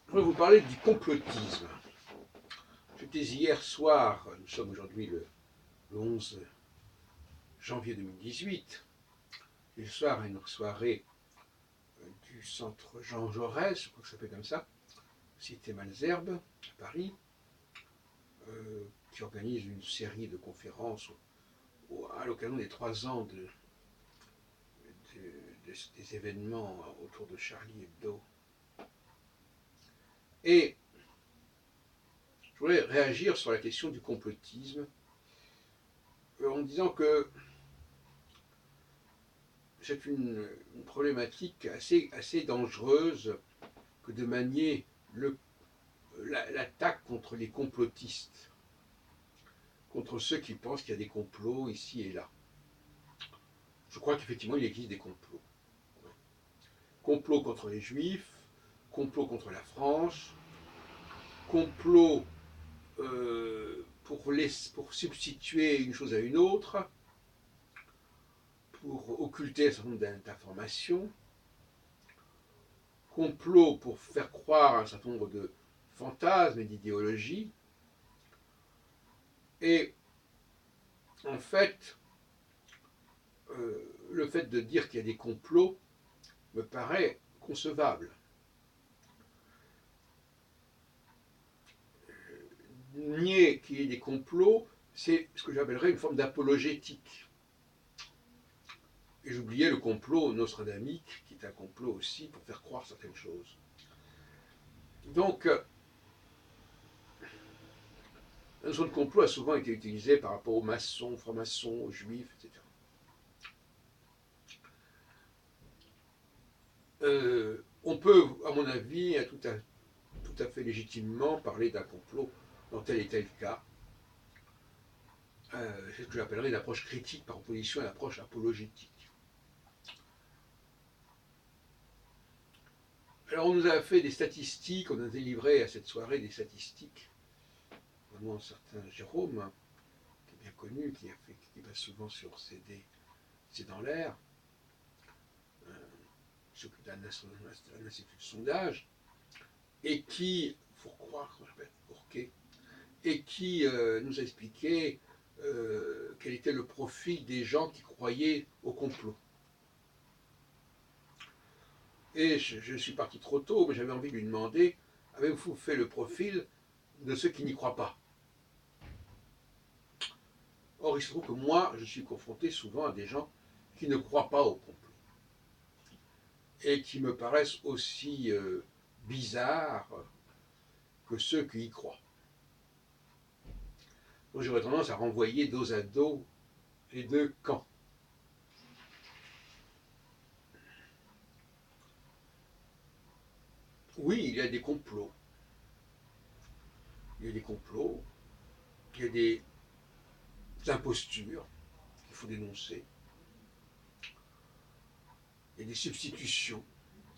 Je voudrais vous parler du complotisme. J'étais hier soir, nous sommes aujourd'hui le 11 janvier 2018, et le soir à une soirée du centre Jean Jaurès, je crois que ça s'appelle comme ça, cité Malesherbes, à Paris, qui organise une série de conférences à l'occasion des 3 ans des événements autour de Charlie Hebdo. Et je voudrais réagir sur la question du complotisme en disant que c'est une problématique assez dangereuse que de manier l'attaque contre les complotistes, contre ceux qui pensent qu'il y a des complots ici et là. Je crois qu'effectivement il existe des complots. Complot contre les juifs, complot contre la France, complot pour substituer une chose à une autre, pour occulter un certain nombre d'informations, complot pour faire croire à un certain nombre de fantasmes et d'idéologies. Et en fait, le fait de dire qu'il y a des complots me paraît concevable. Nier qu'il y ait des complots, c'est ce que j'appellerais une forme d'apologétique. Et j'oubliais le complot nostradamique, qui est un complot aussi pour faire croire certaines choses. Donc, la notion de complot a souvent été utilisée par rapport aux maçons, francs-maçons, aux juifs, etc. On peut, à mon avis, tout à fait légitimement parler d'un complot dans tel et tel cas. C'est ce que j'appellerais une approche critique par opposition à une approche apologétique. Alors on nous a fait des statistiques, on a délivré à cette soirée des statistiques, notamment un certain Jérôme, qui est bien connu, qui va souvent sur CD, c'est dans l'air, qui s'occupe d'un institut de sondage, et qui, faut croire, qu'on appelle Fourquet, et qui nous a expliqué quel était le profil des gens qui croyaient au complot. Et je suis parti trop tôt, mais j'avais envie de lui demander, avez-vous fait le profil de ceux qui n'y croient pas? Or, il se trouve que moi, je suis confronté souvent à des gens qui ne croient pas au complot et qui me paraissent aussi bizarres que ceux qui y croient. Donc j'aurais tendance à renvoyer dos à dos les deux camps. Oui, il y a des complots. Il y a des complots, il y a des impostures qu'il faut dénoncer, il y a des substitutions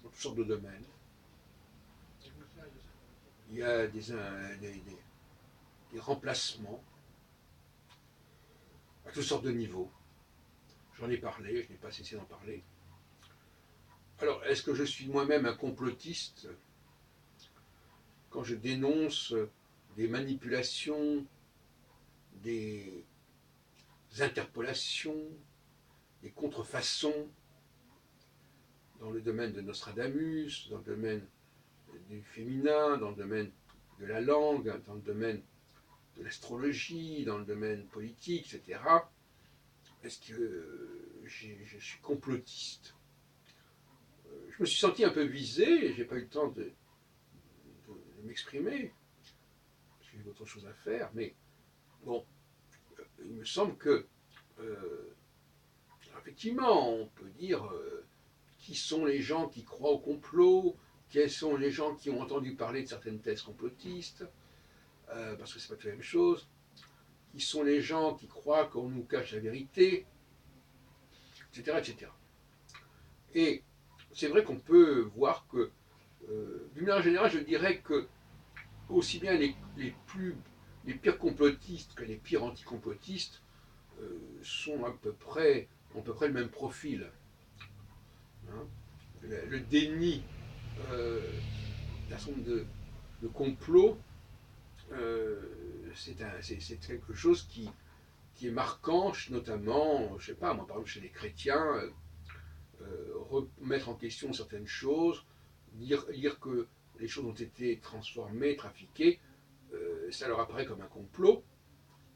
dans toutes sortes de domaines, il y a des remplacements à toutes sortes de niveaux. J'en ai parlé, je n'ai pas cessé d'en parler. Alors, est-ce que je suis moi-même un complotiste quand je dénonce des manipulations, des interpolations, des contrefaçons dans le domaine de Nostradamus, dans le domaine du féminin, dans le domaine de la langue, dans le domaine de l'astrologie, dans le domaine politique, etc. Est-ce que je suis complotiste? Je me suis senti un peu visé, j'ai pas eu le temps de m'exprimer, parce que j'ai autre chose à faire, mais bon, il me semble que, effectivement, on peut dire qui sont les gens qui croient au complot, quels sont les gens qui ont entendu parler de certaines thèses complotistes, parce que c'est pas tout la même chose, qui sont les gens qui croient qu'on nous cache la vérité, etc. etc. Et c'est vrai qu'on peut voir que, d'une manière générale, je dirais que aussi bien les pires complotistes que les pires anticomplotistes ont à peu près le même profil. Hein. Le déni d'un certain nombre le complot, c'est quelque chose qui est marquant, notamment, je sais pas, moi par exemple chez les chrétiens, remettre en question certaines choses, dire que les choses ont été transformées, trafiquées, ça leur apparaît comme un complot,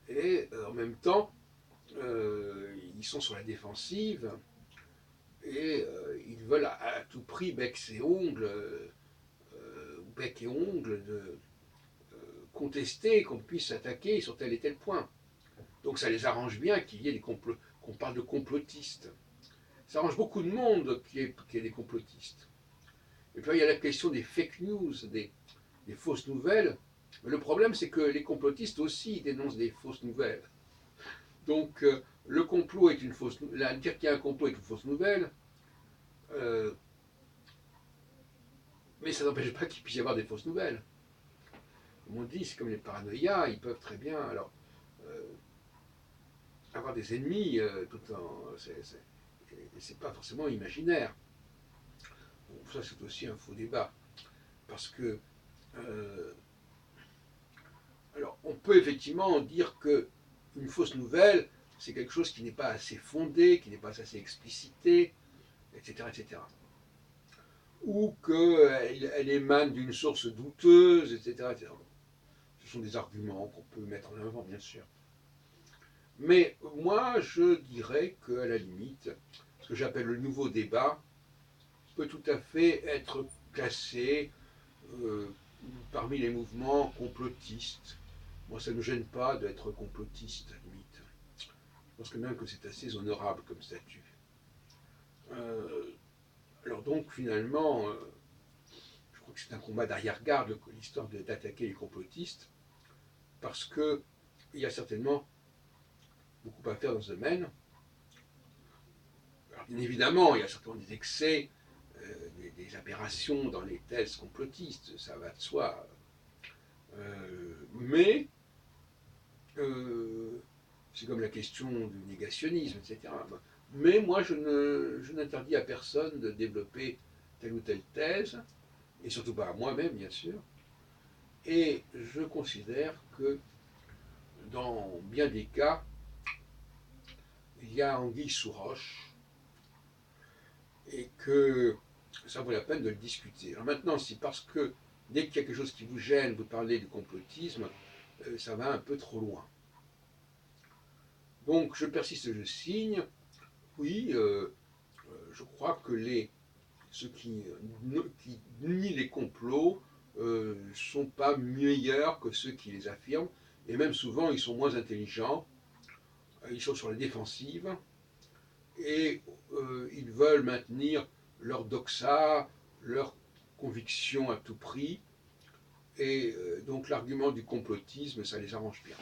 et en même temps, ils sont sur la défensive, et ils veulent à tout prix bec et ongles, contester qu'on puisse s'attaquer sur tel et tel point. Donc ça les arrange bien qu'il y ait qu'on parle de complotistes. Ça arrange beaucoup de monde qu'il y ait des complotistes. Et puis il y a la question des fake news, des fausses nouvelles. Mais le problème, c'est que les complotistes aussi dénoncent des fausses nouvelles. Donc le complot est une fausse nouvelle. Dire qu'il y a un complot est une fausse nouvelle, euh, mais ça n'empêche pas qu'il puisse y avoir des fausses nouvelles. Comme on dit, c'est comme les paranoïas, ils peuvent très bien euh, avoir des ennemis tout en. C'est pas forcément imaginaire. Bon, ça, c'est aussi un faux débat. Parce que. euh, alors, on peut effectivement dire que une fausse nouvelle, c'est quelque chose qui n'est pas assez fondé, qui n'est pas assez explicité, etc. etc. Ou qu'elle émane d'une source douteuse, etc., etc. Ce sont des arguments qu'on peut mettre en avant, bien sûr. Mais moi, je dirais qu'à la limite, ce que j'appelle le nouveau débat peut tout à fait être classé euh, parmi les mouvements complotistes. Moi, ça ne me gêne pas d'être complotiste, à la limite. Je pense que même que c'est assez honorable comme statut. Euh, alors donc, finalement, je crois que c'est un combat d'arrière-garde, l'histoire d'attaquer les complotistes, parce qu'il y a certainement beaucoup à faire dans ce domaine. Alors, bien évidemment, il y a certainement des excès, des aberrations dans les thèses complotistes, ça va de soi. Mais c'est comme la question du négationnisme, etc. Mais moi, je n'interdis à personne de développer telle ou telle thèse, et surtout pas à moi-même, bien sûr. Et je considère que dans bien des cas, il y a anguille sous roche, et que ça vaut la peine de le discuter. Alors maintenant, si parce que dès qu'il y a quelque chose qui vous gêne, vous parlez du complotisme, ça va un peu trop loin. Donc je persiste, je signe. Oui, je crois que ceux qui nient les complots ne sont pas meilleurs que ceux qui les affirment, et même souvent ils sont moins intelligents, ils sont sur la défensive, et ils veulent maintenir leur doxa, leur conviction à tout prix, et donc l'argument du complotisme, ça les arrange bien.